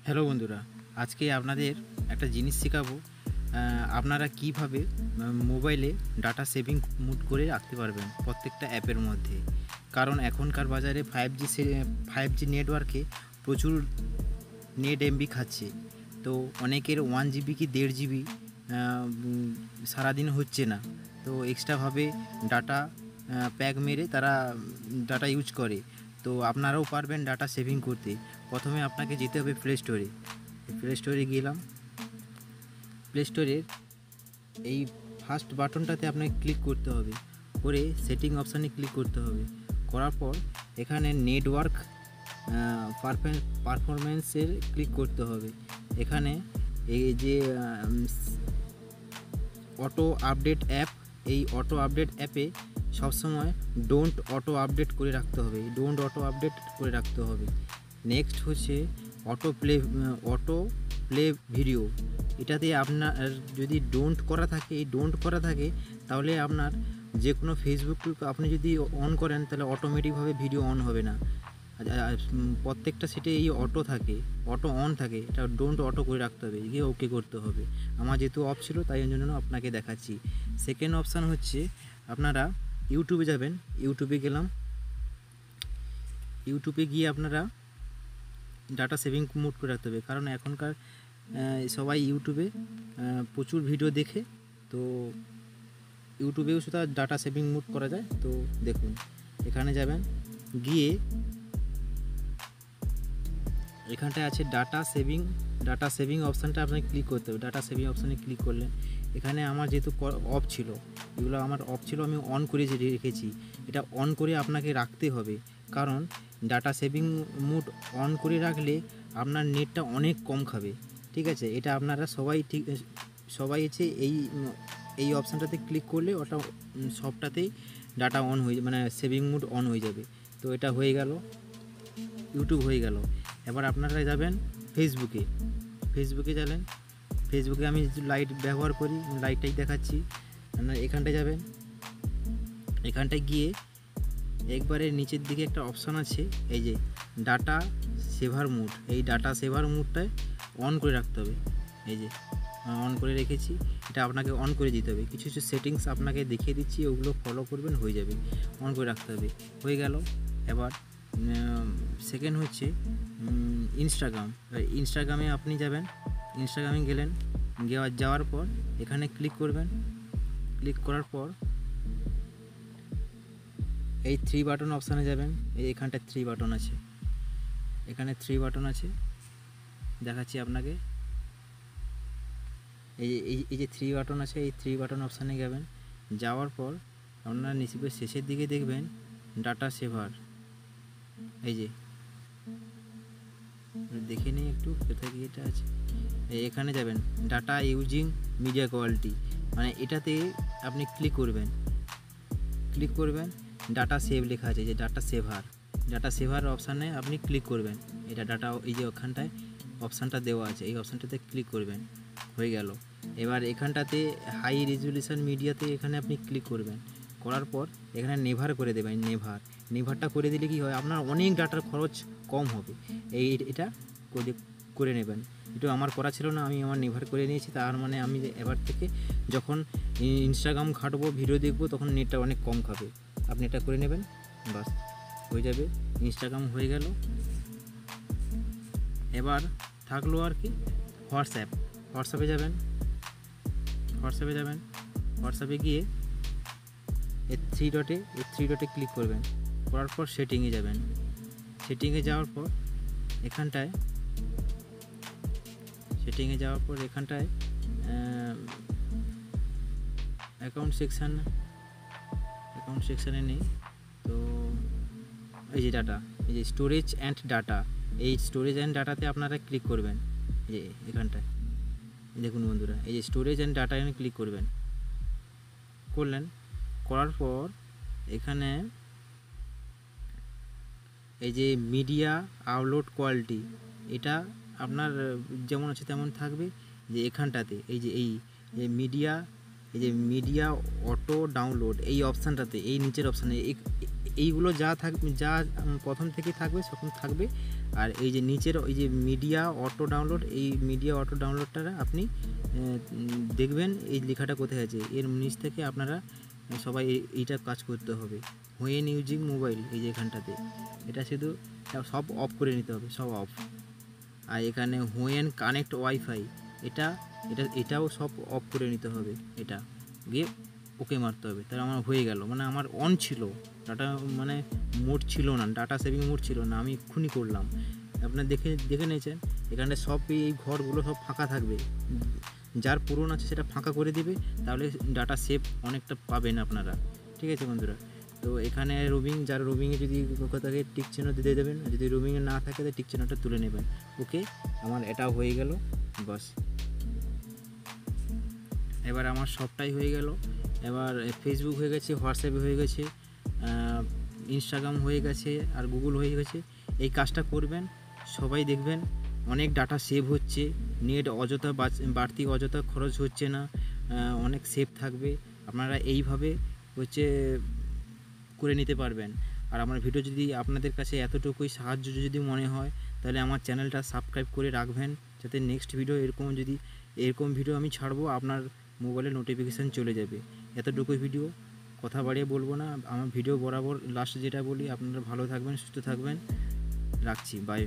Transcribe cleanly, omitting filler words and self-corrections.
Hello বন্ধুরা, আজকে আপনাদের একটা জিনিস শেখাবো। আপনারা কিভাবে মোবাইলে ডাটা সেভিং মুড করে রাখতে পারবেন প্রত্যেকটা অ্যাপের মধ্যে। কারণ এখনকার বাজারে 5G নেটওয়ার্কে প্রচুর নেট এমবি খাচ্ছে। তো অনেকের 1 GB কি 1.5 GB সারাদিন হচ্ছে না। তো এক্সট্রাভাবে ডাটা প্যাক মেরে তারা ডাটা ইউজ করে। তো আপনারাও পারবেন ডাটা সেভিং করতে। প্রথমে আপনাকে যেতে হবে প্লে স্টোরে গেলাম। প্লে স্টোরের এই ফার্স্ট বাটনটাতে আপনাকে ক্লিক করতে হবে, করে সেটিং অপশানে ক্লিক করতে হবে। করার পর এখানে নেটওয়ার্ক পারফরমেন্সের ক্লিক করতে হবে। এখানে এই যে অটো আপডেট অ্যাপ, এই অটো আপডেট অ্যাপে সবসময় ডোন্ট অটো আপডেট করে রাখতে হবে। নেক্সট হচ্ছে অটো প্লে ভিডিও। এটাতে আপনার যদি ডোন্ট করা থাকে তাহলে আপনার যে কোনো ফেসবুক আপনি যদি অন করেন তাহলে অটোমেটিকভাবে ভিডিও অন হবে না। প্রত্যেকটা সিটে এই অটো অন থাকে, এটা ডোন্ট অটো করে রাখতে হবে, গিয়ে ওকে করতে হবে। আমার যেহেতু অফ ছিল তাই জন্য আপনাকে দেখাচ্ছি। সেকেন্ড অপশান হচ্ছে আপনারা ইউটিউবে যাবেন। ইউটিউবে গিয়ে আপনারা ডাটা সেভিং মোড করে রাখতে হবে, কারণ এখনকার সবাই ইউটিউবে প্রচুর ভিডিও দেখে। তো ইউটিউবেও সেটা ডাটা সেভিং মোড করা যায়। তো দেখুন, এখানে যাবেন, গিয়ে এখানটায় আছে ডাটা সেভিং অপশানটা আপনাকে ক্লিক করতে হবে। ডাটা সেভিং অপশানে ক্লিক করলেন। এখানে আমার যেহেতু অফ ছিল, আমি অন করে রেখেছি। এটা অন করে আপনাকে রাখতে হবে, কারণ ডাটা সেভিং মোড অন করে রাখলে আপনার নেটটা অনেক কম খাবে। ঠিক আছে, এটা আপনারা সবাই হচ্ছে এই অপশানটাতে ক্লিক করলে ওটা সবটাতেই ডাটা অন হয়ে, মানে সেভিং মোড অন হয়ে যাবে। তো এটা হয়ে গেল, ইউটিউব হয়ে গেল। এবার আপনারা যাবেন ফেসবুকে যাবেন। ফেসবুকে আমি লাইট ব্যবহার করি, লাইটটাই দেখাচ্ছি। আপনারা এখানটায় যাবেন। এখানটায় গিয়ে একবারে নিচের দিকে একটা অপশান আছে, এই যে ডাটা সেভার মুড। এই ডাটা সেভার মুডটায় অন করে রাখতে হবে। এই যে অন করে রেখেছি, এটা আপনাকে অন করে দিতে হবে। কিছু সেটিংস আপনাকে দেখিয়ে দিচ্ছি, ওগুলো ফলো করবেন, হয়ে যাবে। অন করে রাখতে হবে, হয়ে গেল। এবার সেকেন্ড হচ্ছে ইনস্টাগ্রামে আপনি যাবেন। ইনস্টাগ্রামে গেলেন, যাওয়ার পর এখানে ক্লিক করবেন। ক্লিক করার পর এই 3 বাটন অপশানে যাবেন। এখানটায় 3 বাটন আছে, এখানে 3 বাটন আছে, দেখাচ্ছি আপনাকে। এই যে 3 বাটন আছে, এই 3 বাটন অপশানে যাবেন। যাওয়ার পর আপনারা নিচের শেষের দিকে দেখবেন ডাটা সেভার। এই যে দেখে নিই একটু কোথায় কি এটা আছে। এখানে যাবেন, ডাটা ইউজিং মিডিয়া কোয়ালিটি, মানে এটাতে আপনি ক্লিক করবেন। ডাটা সেভ লেখা আছে, যে ডাটা সেভার অপশানে আপনি ক্লিক করবেন। এটা ডাটা, এই যে ওখানটায় অপশানটা দেওয়া আছে, এই অপশানটাতে ক্লিক করবেন, হয়ে গেল। এবার এখানটাতে হাই রেজুলেশন মিডিয়াতে এখানে আপনি ক্লিক করবেন। করার পর এখানে নেভার করে দেবেন। নেভারটা করে দিলে কি হয়, আপনার অনেক ডাটার খরচ কম হবে। এটা করে নেবেন। এটা আমার করা ছিল না, আমি আমার নেভার করে নিয়েছি। তার মানে আমি এবার থেকে যখন ইনস্টাগ্রাম ঘাঁটবো, ভিডিও দেখবো, তখন নেটটা অনেক কম খাবে। আপনি এটা করে নেবেন, বাস হয়ে যাবে। ইনস্টাগ্রাম হয়ে গেল। এবার থাকলো আর কি হোয়াটসঅ্যাপে যাবেন। হোয়াটসঅ্যাপে গিয়ে এই থ্রি ডটে ক্লিক করবেন। করার পর সেটিংয়ে যাবেন। সেটিংয়ে যাওয়ার পর এখানটায় অ্যাকাউন্ট সেকশানে নেই। তো এই যে ডাটা, এই যে স্টোরেজ অ্যান্ড ডাটাতে আপনারা ক্লিক করবেন। এই যে এখানটায় দেখুন বন্ধুরা, এই যে স্টোরেজ অ্যান্ড ডাটা ক্লিক করার পর এখানে এই যে মিডিয়া আপলোড কোয়ালিটি, এটা আপনার যেমন আছে তেমন থাকবে। যে এখানটাতে এই যে মিডিয়া এই যে মিডিয়া অটো ডাউনলোড এই অপশানটাতে, এই নিচের অপশানে এইগুলো যা থাকবে, যা প্রথম থেকেই থাকবে তখন থাকবে। আর এই যে নিচের ওই যে মিডিয়া অটো ডাউনলোড, এই মিডিয়া অটো ডাউনলোডটা আপনি দেখবেন এই লেখাটা কোথায় আছে, এর নিচ থেকে আপনারা সবাই এইটা কাজ করতে হবে। হোয়েন ইউজিং মোবাইল, এই যে এখানটাতে এটা শুধু সব অফ করে নিতে হবে, সব অফ। আর এখানে হোয়েন কানেক্ট ওয়াইফাই, এটাও সব অফ করে নিতে হবে। এটা গিয়ে ওকে মারতে হবে, তাহলে আমার হয়ে গেল। মানে আমার অন ছিল ডাটা, মানে মোড ছিল না, ডাটা সেভিং মোড ছিল না, আমি এক্ষুনি করলাম। আপনারা দেখে নিয়েছেন এখানে সব এই ঘরগুলো সব ফাঁকা থাকবে, যার পুরনো আছে সেটা ফাঁকা করে দিবে, তাহলে ডাটা সেভ অনেকটা পাবেন আপনারা। ঠিক আছে বন্ধুরা, তো এখানে রোমিং, যার রোমিংয়ে যদি কোথাও থাকে টিক চিহ্ন দিয়ে দেবেন, আর যদি রোমিংয়ে না থাকে তো টিক চিহ্নটা তুলে নেবেন। ওকে, আমার এটাও হয়ে গেল, বাস। এবার আমার সবটাই হয়ে গেল। এবার ফেসবুক হয়ে গেছে, হোয়াটসঅ্যাপে হয়ে গেছে, ইনস্টাগ্রাম হয়ে গেছে, আর গুগল হয়ে গেছে। এই কাজটা করবেন, সবাই দেখবেন অনেক ডাটা সেভ হচ্ছে, নেট অযথা বাড়তি অযথা খরচ হচ্ছে না, অনেক সেভ থাকবে। আপনারা এইভাবে হচ্ছে করে নিতে পারবেন। আর আমার ভিডিও যদি আপনাদের কাছে এতটুকুই সাহায্য যদি মনে হয়, তাহলে আমার চ্যানেলটা সাবস্ক্রাইব করে রাখবেন, যাতে নেক্সট ভিডিও এরকম ভিডিও আমি ছাড়বো আপনার মোবাইলে নোটিফিকেশান চলে যাবে। এতটুকুই ভিডিও, কথা বাড়িয়ে বলবো না। আমার ভিডিও বরাবর লাস্ট যেটা বলি, আপনারা ভালো থাকবেন, সুস্থ থাকবেন, রাখছি, বাই।